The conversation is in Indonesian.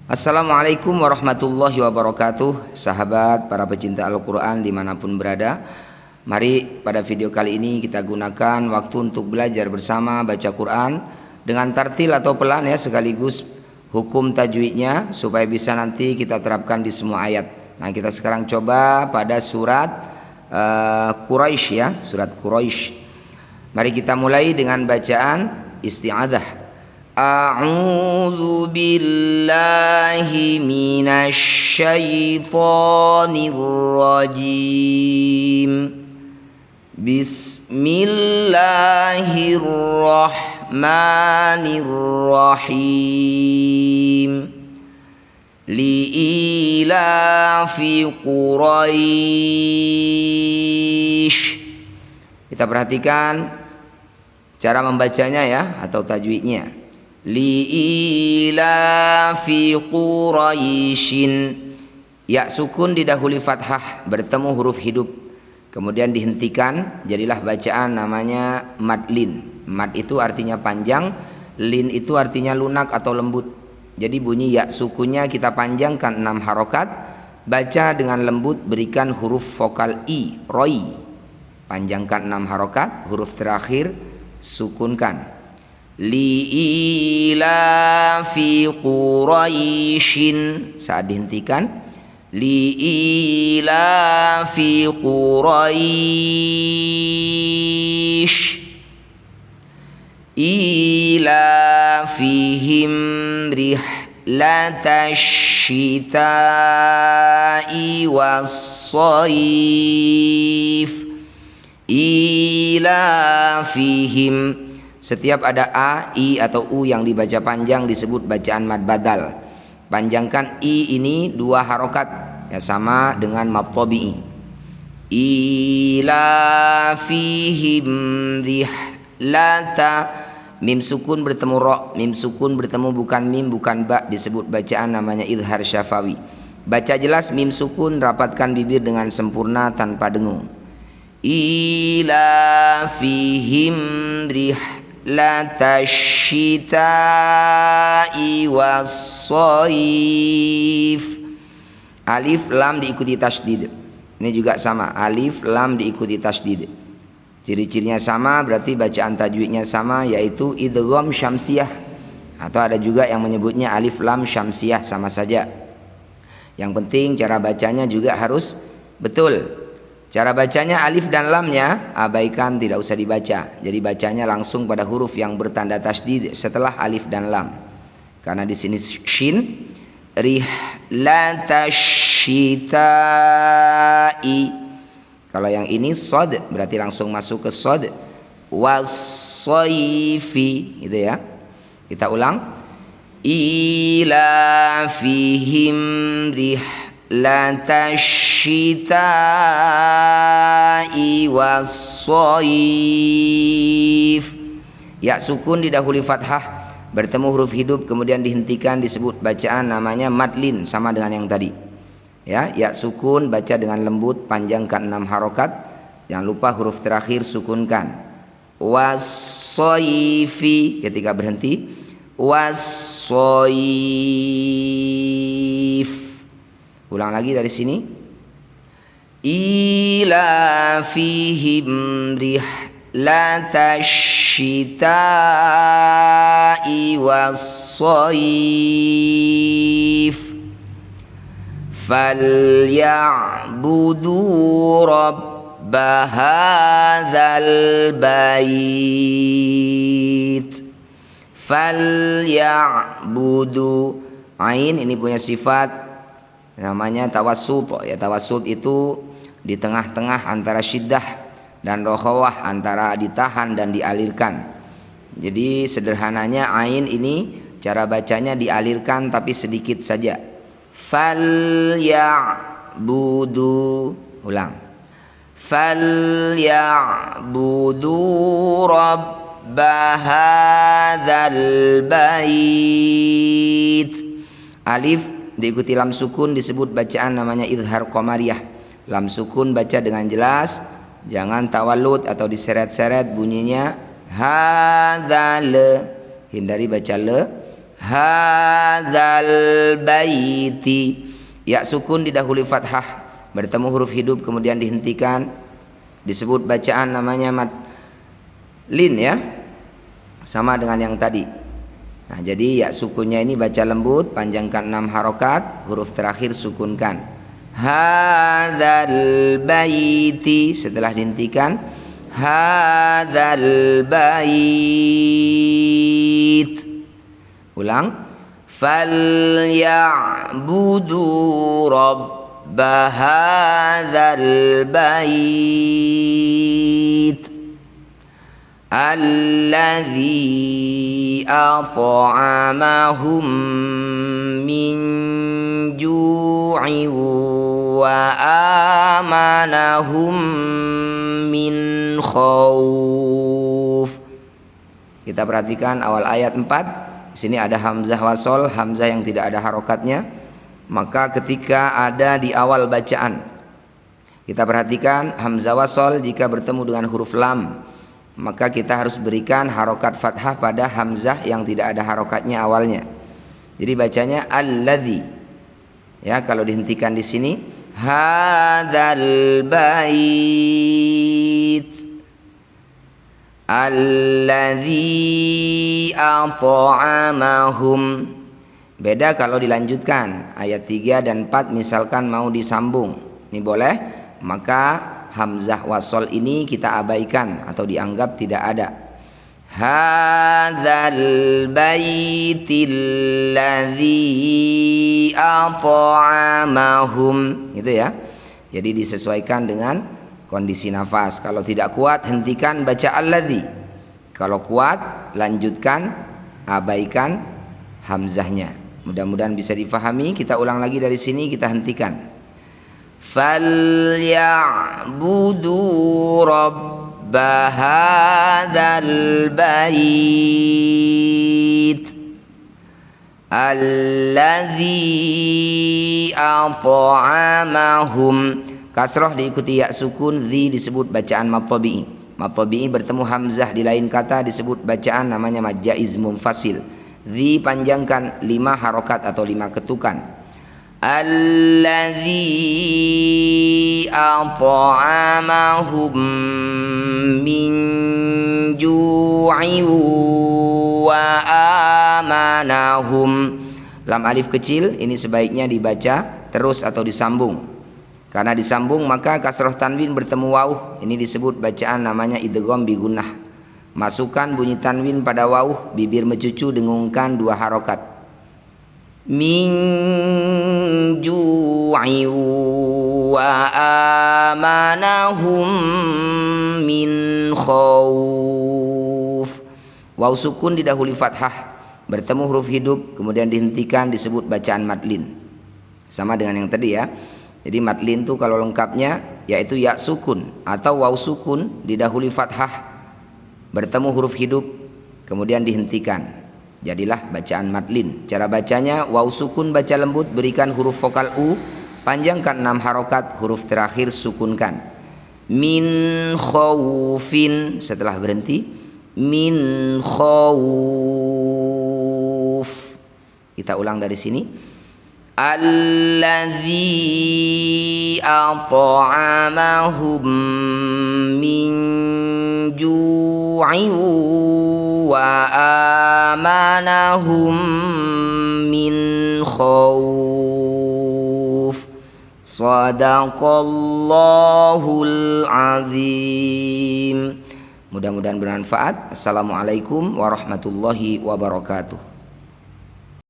Assalamualaikum warahmatullahi wabarakatuh. Sahabat para pecinta Al-Quran dimanapun berada, mari pada video kali ini kita gunakan waktu untuk belajar bersama baca Quran dengan tartil atau pelan ya, sekaligus hukum tajwidnya supaya bisa nanti kita terapkan di semua ayat. Nah, kita sekarang coba pada surat Quraisy ya, surat Quraisy. Mari kita mulai dengan bacaan isti'adzah. A'udzu billahi minasy syaithanir rajim. Bismillahirrahmanirrahim. Li'ilafi Quraisy. Kita perhatikan cara membacanya ya, atau tajwidnya. Li'ilafi Quraisyin. Ya sukun didahului fathah, bertemu huruf hidup, kemudian dihentikan, jadilah bacaan namanya mad lin. Mad itu artinya panjang, lin itu artinya lunak atau lembut. Jadi bunyi ya sukunnya kita panjangkan 6 harokat, baca dengan lembut, berikan huruf vokal i, roi, panjangkan 6 harokat, huruf terakhir sukunkan. Li'ilafi Quraisyin, saat dihentikan li'ilafi Quraisy ilafihim rihlatash syita'i was-shayf. Ilafihim, setiap ada a, i atau u yang dibaca panjang disebut bacaan mad badal. Panjangkan i ini 2 harokat ya, sama dengan mad tabi'i. Ilafihim rihlata, mim sukun bertemu ro, mim sukun bertemu bukan mim bukan ba, disebut bacaan namanya idhar syafawi. Baca jelas mim sukun, rapatkan bibir dengan sempurna tanpa dengung. Ilafihim rihlatash syita'i was-shayf. Alif lam diikuti tasydid. Ini juga sama, alif lam diikuti tasydid. Ciri-cirinya sama, berarti bacaan tajwidnya sama, yaitu idgham syamsiyah, atau ada juga yang menyebutnya alif lam syamsiyah, sama saja. Yang penting cara bacanya juga harus betul. Cara bacanya alif dan lamnya abaikan, tidak usah dibaca. Jadi bacanya langsung pada huruf yang bertanda tasydid setelah alif dan lam. Karena di sini shin, rihlatash syita'i. Kalau yang ini sod, berarti langsung masuk ke sod. Was-shayfi, gitu ya. Kita ulang. Ilafihim rihlatash syita'i was-shayf. Ya sukun didahului fathah, bertemu huruf hidup, kemudian dihentikan, disebut bacaan namanya madlin, sama dengan yang tadi ya. Ya sukun baca dengan lembut, panjangkan 6 harokat, jangan lupa huruf terakhir sukunkan. Was-shayfi, ketika berhenti was-shayf. Ulang lagi dari sini. Ilafihim rihlatash syita'i was-shayf. Falyabudu rabba hadzal bait. Falyabudu, ain ini punya sifat namanya tawassut ya. Tawassut itu di tengah-tengah antara syiddah dan rokhawah, antara ditahan dan dialirkan. Jadi sederhananya ain ini cara bacanya dialirkan tapi sedikit saja. Falyabudu, ulang. Falyabudu rabba hadzal bait. Alif diikuti lam sukun, disebut bacaan namanya idhar qamariyah. Lam sukun baca dengan jelas, jangan tawalud atau diseret-seret bunyinya. Hadzal, hindari baca le. hadzal baiti. Ya sukun didahului fathah, bertemu huruf hidup kemudian dihentikan, disebut bacaan namanya mad lin ya, sama dengan yang tadi. Nah, jadi ya sukunnya ini baca lembut, panjangkan 6 harokat, huruf terakhir sukunkan. Hadzal baiti, setelah dihentikan hadzal bait. Ulang. Falyabudu rabb hadzal bait alladzi at'amahum min ju'in wa amanahum min khauf. Kita perhatikan awal ayat 4. Di sini ada hamzah wasol, hamzah yang tidak ada harokatnya. Maka ketika ada di awal bacaan, kita perhatikan hamzah wasol jika bertemu dengan huruf lam, maka kita harus berikan harokat fathah pada hamzah yang tidak ada harokatnya awalnya. Jadi bacanya alladzi. Ya, kalau dihentikan di sini hadzal bait alladzi at'amahum. Beda kalau dilanjutkan ayat 3 dan 4 misalkan mau disambung. Ini boleh, maka hamzah wasol ini kita abaikan atau dianggap tidak ada. Hadzal baitil ladzi at'amahum, gitu ya. Jadi disesuaikan dengan kondisi nafas. Kalau tidak kuat hentikan baca alladzi. Kalau kuat lanjutkan, abaikan hamzahnya. Mudah-mudahan bisa difahami. Kita ulang lagi dari sini, kita hentikan. Falyabudu rabb hadzal bait alladzi at'amahum. Kasroh diikuti ya sukun, dzi disebut bacaan mad tabi'i. Mad tabi'i bertemu hamzah di lain kata disebut bacaan namanya mad jaiz munfasil. Dzi panjangkan 5 harokat atau 5 ketukan. Alladzi at'amahum min ju'in wa amanahum. Lam alif kecil ini sebaiknya dibaca terus atau disambung. Karena disambung maka kasroh tanwin bertemu wawuh. Ini disebut bacaan namanya idgham bi gunnah. Masukkan bunyi tanwin pada wawuh, bibir mencucu dengungkan 2 harokat. Min ju'in wa amanahum min khauf. Waw sukun didahului fathah, bertemu huruf hidup kemudian dihentikan disebut bacaan madlin. Sama dengan yang tadi ya. Jadi madlin itu kalau lengkapnya yaitu ya sukun atau waw sukun didahului fathah, bertemu huruf hidup kemudian dihentikan. Jadilah bacaan madlin. Cara bacanya waw sukun baca lembut, berikan huruf vokal u, panjangkan 6 harokat, huruf terakhir sukunkan. Min khaufin, setelah berhenti min khauf. Kita ulang dari sini. Alladzi at'amahum min ju'in wa amanahum min khauf. Shadaqallahul azim. Mudah-mudahan bermanfaat. Assalamualaikum warahmatullahi wabarakatuh.